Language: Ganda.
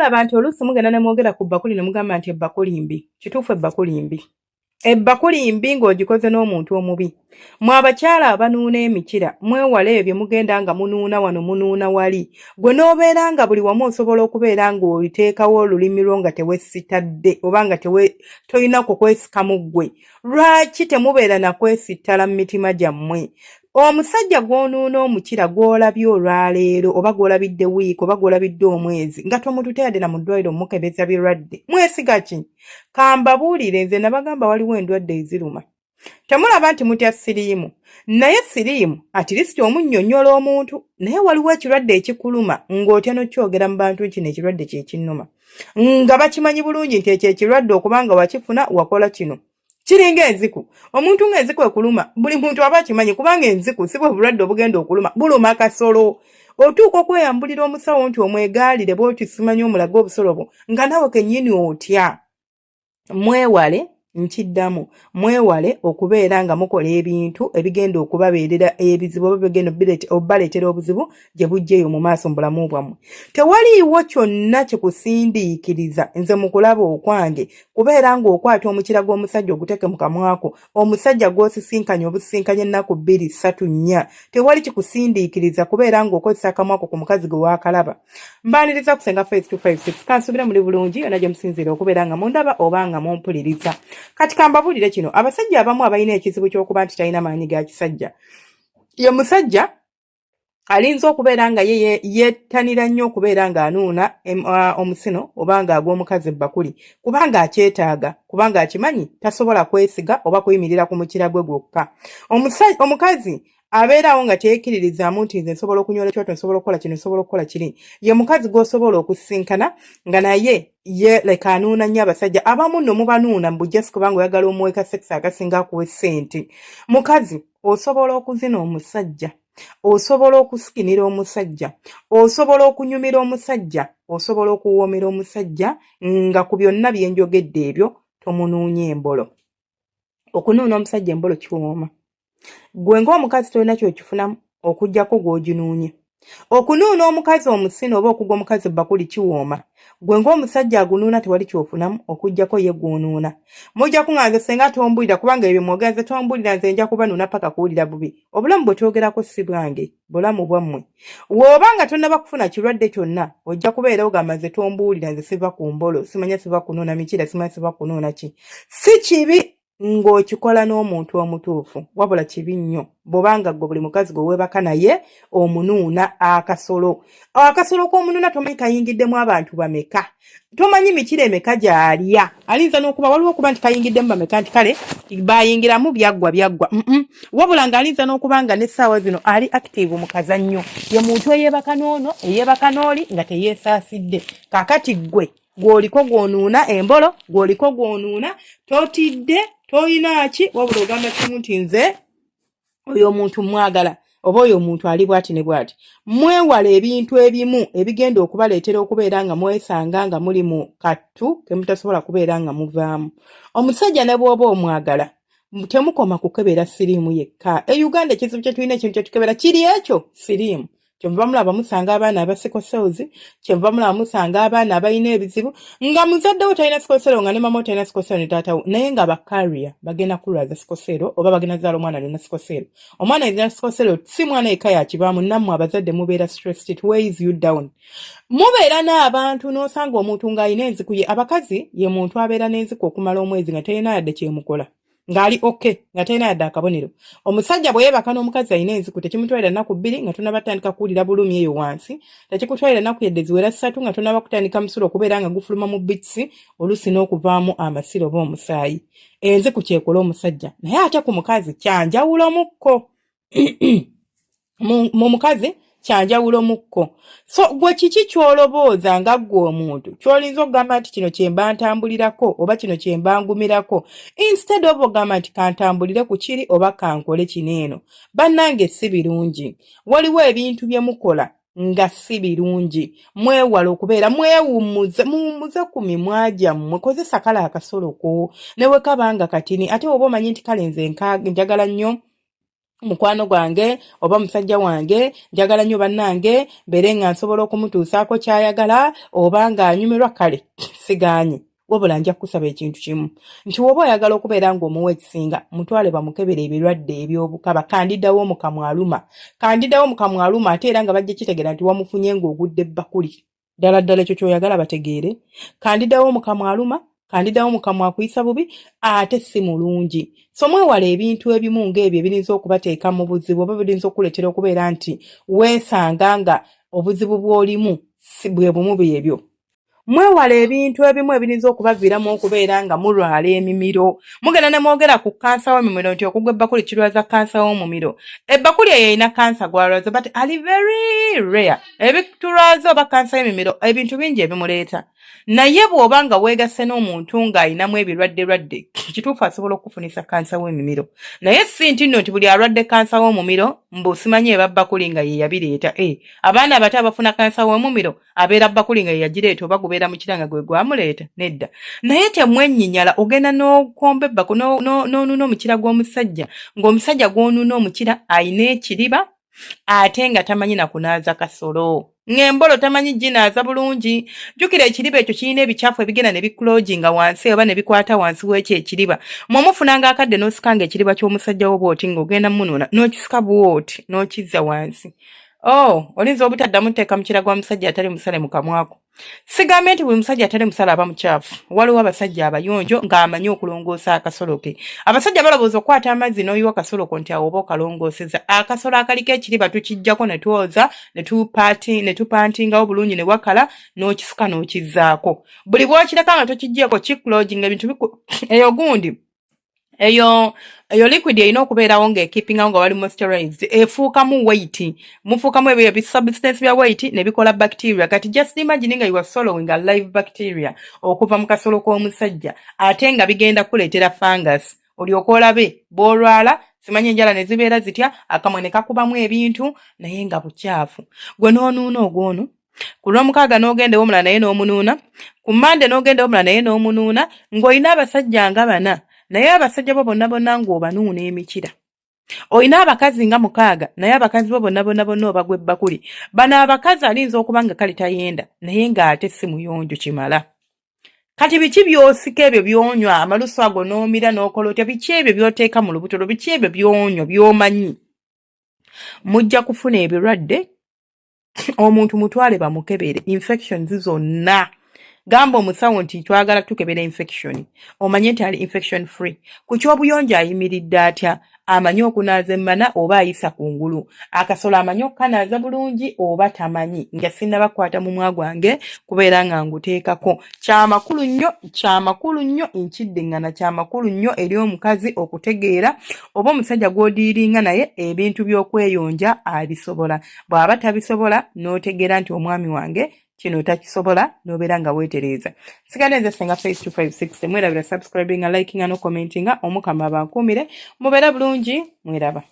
mulaba nti oluusi mugenda ne mwogera ku bbakuli ne mugamba nti ebbakuli mbi. Kituufu ebbakuli mbi. Ebbakuli mbi ng'ogikoze n'omuntu omubi. Mwe abakyala abanuuna emikira mwewala ebyo mugenda nga munuuna wano munuuna wali. Gwe n'obeera nga buli wamu osobola okubeera ng'oliteekawo olulimi lwo nga tewesitadde oba nga tolina kukwesikamu ggwe. Lwaki temubeera na kwesittala mu mitima gyammwe? Omusajja gw'onuuna omukira gw'olabye olwaleero oba gw'olabidde wiiki oba gw'olabidde omwezi nga tomututedde na mu ddwaliro mukebeza birwadde. Mwesiga ki? Kambabuulire nze nabagamba waliwo endwadde eziruma. Temulaba nti mutya siriimu. Naye siriimu atirisiti omunnyonnyola omuntu naye waliwo ekirwadde ekikuluma ng'otya n'okyogera mu bantu kino ekirwadde kye kinnuma. Nga bakimanyi bulungi nti ekyo ekirwadde okubanga wakifuna wakola kino. Kiringa enziku. Omuntu ng'enziku ekuluma buli muntu aba akimanyi kubanga enziku si bwe bulwadde obugenda okuluma buluma kasolo. Otuuka okweyambulira omusawo nti omwegaalire bw'oti simanyi omulaga obusolo bwo nga nawe kennyini otya. Mwewale nkiddamu mwewale okubeera nga mukola ebintu ebigenda okubabeerera ebizibu oba bigenda obbaleetera obuzibu gye bujjeeyo mu maaso mu bulamu bwammwe. Tewaliiwo kyonna kikusindiikiriza nze mu kulaba okwange kubeera ng'okwata omukira gw'omusajja oguteeke mu kamwako omusajja gw'osisinkanye obusisinkanye ennaku 2, 3, 4 tewali kikusindiikiriza kubeera ng'okozesa akamwako ku mukazi gwe waakalaba. Mbaaniriza kusenga 5256 kansubire muli bulungi yonna gye musinziira okubeera nga mundaba oba nga mumpuliriza. Kati kambabuulire kino abasajja abamu abalina ekizibu ky'okuba nti talina maanyi ga kisajja. Ye musajja alinza okubeera nga ye yettanira nnyo okubeera ng'anuuna omusino oba ng'agw'omukazi ebbakuli kubanga akyetaaga kubanga akimanyi tasobola kwesiga oba kuyimirira ku mukira gwe gwokka. Omukazi abeerawo nga teyekkiririzaamu nti nze nsobola okunyola ekyoto nsobola okukola kino nsobola okukola kiri. Ye mukazi gw'osobola okusisinkana nga naye ye leka anuuna nnyo abasajja abamu nno mubanuuna mu bujjasi kubanga oyagala omuweeka sekisi akasinga akuwa ssente. Mukazi osobola okuzina omusajja osobola okusikinira omusajja osobola okunyumira omusajja osobola okuwoomera omusajja nga ku byonna bye njogedde ebyo tomunuunya embolo. Okunuuna omusajja embolo kiwooma. Gwe ng'omukazi tolina kyokifunamu okuggyako gw'oginuunye. Okunuuna omukazi omusino oba okugwa omukazi ebbakuli kiwooma. Gwe ng'omusajja agunuuna tewali kyofunamu okuggyako ye gw'onuuna. Mujja kuŋŋanze senga tombulira kubanga ebyo mwogera nze tombulira nze nja kubanuuna paka kuwulira bubi. Obulamu bwe twogerako si bwange bulamu bwammwe. W'oba nga tonnaba kufuna kirwadde kyonna ojja kubeera ogamba nze tombulira nze siva ku mbolo simanya siva kunuuna mikira simanya siva kunuuna ki. Si kibi ng'okikola n'omuntu omutuufu wabula kibi nnyo bw'obanga gwe buli mukazi gwe weebaka naye omunuuna akasolo. Akasolo k'omunuuna tomanyi kayingiddemu abantu bameka. Tomanyi mikira emeka gy'alya. Alinza n'okuba waliwo okuba nti kayingiddemu bameka nti kale bayingiramu byaggwa. Wabula ng'alinza n'okuba nga n'essaawa zino ali active mu kazannyo. Ye muntu eyeebaka n'ono eyeebaka n'oli nga teyeesaasidde. Kaakati ggwe gw'oliko gw'onuuna embolo gw'oliko gw'onuuna totidde toyina ki wabula ogamba kimu nti nze oyo omuntu mwagala oba oyo omuntu ali bw'ati ne bw'ati. Mwewala ebintu ebimu ebigenda okubaleetera okubeera nga mwesanga nga muli mu kattu ke mutasobola kubeera nga muvaamu. Omusajja ne bw'oba omwagala temukoma kukebera siriimu yekka. Uganda ekizibu kye tulina ekintu kye tukebera kiri ekyo siriimu. Kyenva mulaba musanga abaana aba sikoseozi, kyenva mulaba musanga abaana abalina ebizibu nga muzaddewo talina sikosero nga ne mama talina sikosero ne taatawo naye nga bakaria bagenda kulwaza sikosero oba bagenda zaala omwana alina sikosero. Omwana alina sikosero si mwana eka yakibaamu nammwe abazadde mubeera stressed it weighs you down. Mubeera n'abantu n'osanga omuntu ng'alina enziku ye abakazi ye muntu abeera n'enziku okumala omwezi nga talina yadde kyemukola. Ngali okay nga talina yadde akabonero. Omusajja bwe yeebaka n'omukazi alina enziku tekimutwalira nnaku 2 nga tonnaba kutandika kuwulira bulumi eyo wansi. Tekikutwalira nnaku yadde ziwera 3 nga tonnaba kutandika musiro okubeera nga gufuluma mu bitsi oluusi n'okuvaamu amasiro oba omusaayi. Enziku kyekola omusajja naye ate ku mukazi kyanjawulo mukko. Mu mukazi kyanjawulo mukko. So gwe kiki kyolobooza nga ggwe omuntu kyolinza okugamba nti kino kyemba ntambulirako oba kino kyemba ngumirako instead of ogamba nti kantambulire ku kiri oba kankole kineeno. Bannange si birungi. Waliwo ebintu bye mukola nga si birungi. Mwewala okubeera muwummuze ku mimwa gyammwe kozesa kale akasoloko ne bwe kabanga katini ate oba omanyi nti kale nze njagala nnyo mukwano gwange oba musajja wange njagala nnyo bannange bere nga nsobola okumutuusaako kyayagala oba ng'anyumirwa kale siganye wabula nja kusaba ekintu kimu nti woba oyagala okubeera ng'omuwa ekisinga mutwale bamukebera ebirwadde eby'obukaba kandiddawo mukamwaluma ate era nga bajja kitegeera nti wamufunye ng'ogudde ebbakuli ddala ddala ekyo kyoyagala bategeere kandiddawo mukamwaluma kandiddawo mukamwa akuyisa bubi ate si mulungi so mwewala ebintu ebimu ng'ebyo ebirinza okubateeka mu buzibu oba birinza okuleetera okubeera nti weesanga nga obuzibu bw'olimu si bwe bumu byebyo mwewala ebintu ebimu ebirinza okubaviiramu okubeera nga mulwala emimiro mugenda ne mwogera ku kansa w'emimiro nti okugwa ebbakuli kirwaza kansa w'omumiro ebbakuli eyo erina kansa gwalwaza but ali very rare ebitulwaza oba kansa y'emimiro ebintu bingi ebimuleeta naye bw'oba nga weegasse n'omuntu ng'ayinamu ebirwadde kituufu asobola okufunisa kansa w'emimiro naye si nti nno nti buli alwadde kansa w'omumiro mbusimanyi eba bbakuli nga ye yabireeta abaana abato abafuna kansa w'omumiro abeera bbakuli nga ye yagireeta oba gubeera mu kiranga gwe gwamuleeta nedda naye temwenyinyala ogenda n'okomba ebbako n'onuuna omukira gw'omusajja ng'omusajja gw'onuuna omukira ayina ekiriba ate nga tamanyi nakunaaza kasolo ng'embolo tamanyi ginaaza bulungi jjukira ekiriba ekyo kirina ebicaafu ebigenda ne bikulooginga wansi oba ne bikwata wansi w'ekyo ekiriba mwomufunanga akadde n'osikanga ekiriba ky'omusajja wo bw'oti ng'ogenda munuuna n'okisika bw'oti n'okizza wansi olinza obutaddamu tteeka mukira gwa musajja atali musale mu kamwako sigambe nti buli musajja atali musale aba mukyafu waliwo abasajja abayonjo ng'amanyi okulongoosa akasolo ke abasajja balowooza okukwata amazzi n'oyiwa akasolo ko nti awo oba okalongooseza akasolo akaliko ekiriba tukijjako ne twoza ne tupantingawo bulungi ne wakala n'okisuka n'okizzaako buli bw'okireka nga tokijjeeko kikulooginga ebintu eyo gundi eyo liquid erina okubeerawo ng'ekeepingawo nga wali moisturized efuukamu weight mufuukamu ebyo bisubstance bya weight ne bikola bacteria kati just imagine nga you are swallowing a live bacteria okuva mu kasolo k'omusajja ate nga bigenda kuleetera fungus olyoka olabe bw'olwala simanyi enjala ne zibeera zitya akamwa ne kakubamu ebintu naye nga bukyafu gwe n'onuuna ogw'onu ku lw'omukaaga n'ogenda omulala naye n'omunuuna ku Monday n'ogenda omulala naye n'omunuuna ng'olina abasajja nga 4 naye abasajja bo bonna ng'obanuuna emikira olina abakazi nga 6 naye abakazi bo bonna obagwa ebbakuli bano abakazi alinza okuba nga kale tayenda naye ng'ate si muyonjo kimala kati biki by'osika ebyo by'onywa amalusu ago n'omira n'okola otya biki ebyo by'oteeka mu lubuto lwo biki ebyo by'onywa by'omanyi mujja kufuna ebirwadde omuntu mutwale bamukebere infections zonna gamba omusawo nti twagala tukebera infection omanye nti ali infection free ku ky'obuyonjo ayimiridde atya amanyi okunaaza emmana oba ayisa kungulu akasolo amanyi okukanaaza bulungi oba tamanyi nga sinnabakwata mu mwa gwange kubeera nga nguteekako kyamakulu nnyo nkiddeŋŋana kyamakulu nnyo eri omukazi okutegeera oba omusajja gw'odiiringa naye ebintu by'okweyonja abisobola bw'aba tabisobola n'otegeera nti omwami wange kino takisobola n'obeera nga weetereeza sigane nze Senga Face 256 mwerabira subscribing nga liking nga no commenting omukama abankuumire mubeera bulungi mweraba